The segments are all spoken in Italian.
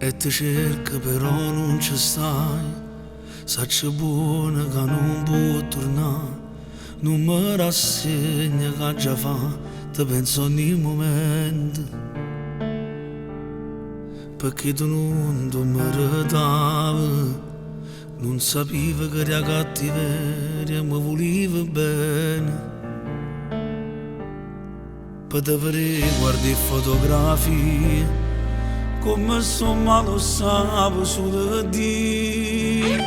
E ti cerco però non ci stai, sacci buona che non può tornare, non mi rassegna che già fa, ti penso ogni momento, perché tu non mi ridavi, non sapevi che era cattiveria, mi volevi bene. Per te vedere guardi fotografie, come sto malo sapevo solo di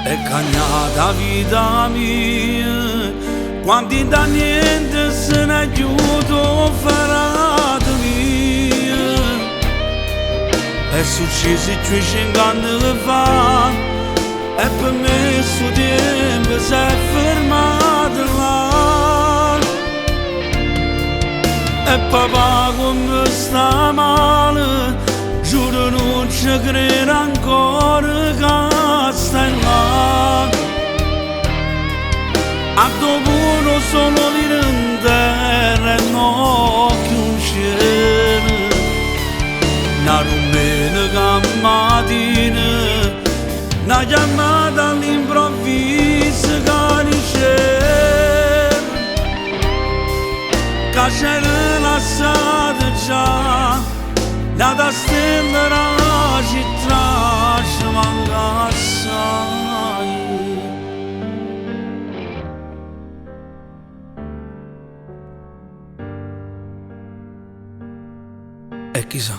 e cagnata vita mia, quanti da niente se ne aiuto farata mia. È successo 200 anni fa e per me sto tempo si è fermato là. E papà come sta male, giuro non ci credo ancora che stai là. A dopo non sono lì in terra e non più un cielo. Una domenica mattina, una chiamata all'improvviso che dice che c'era lasciata già, la stella la città ci manca assai. E chissà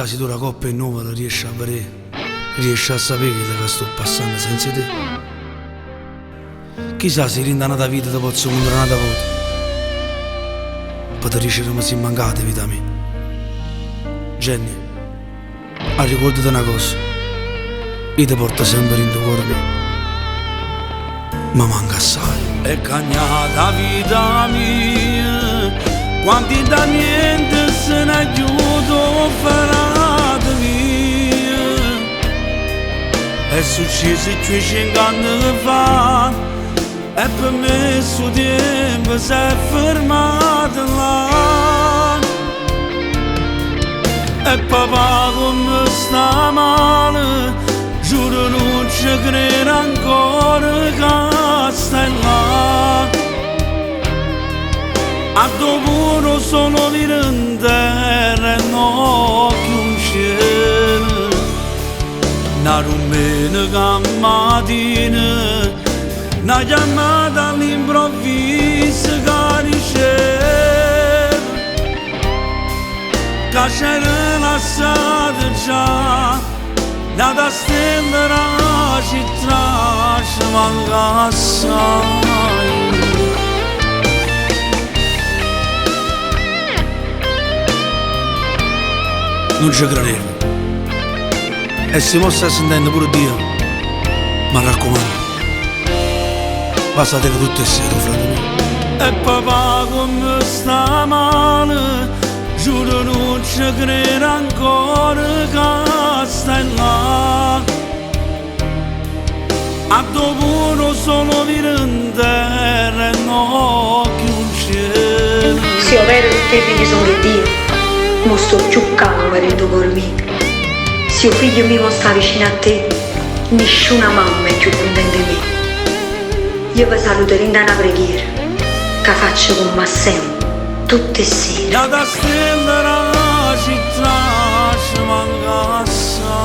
se tu la coppa è nuova la riesci a vedere, riesci a sapere che sto passando senza te. Chissà se rindanata vita ti posso condannare una volta, per te riusciremo si mancate vita mia. Jenny, ricordati una cosa, io ti porto sempre in tuo cuore mio, ma manca assai. E cagnata vita mia, quanti da niente se ne aiuto farata mia. È successo 200 anni fa e per me sto tempo si è fermato là. E papà come sta male, giuro non ci credo ancora che stai là. A dopo non sono lì in terra e non più un cielo. Una domenica mattina, una chiamata all'improvviso che dice che c'era lasciata già, la stella la città ci manca assai. Non ci credevo e se mo sta sentendo pure Dio, ma raccomando, passate tutte e sei, frate mio. E papà come sta male, giuro non ci credo ancora che stai là. A dopo non sono lì in terra e non più un cielo. Se è vero che te figli sono di Dio, mo sto più calmo per il tuo cuore mio. Se il figlio mio sta vicino a te, nessuna mamma è più contenta di me. Io vi saluto in una preghiera che faccio con me sempre, tutte e sere. La stella la città ci manca assai.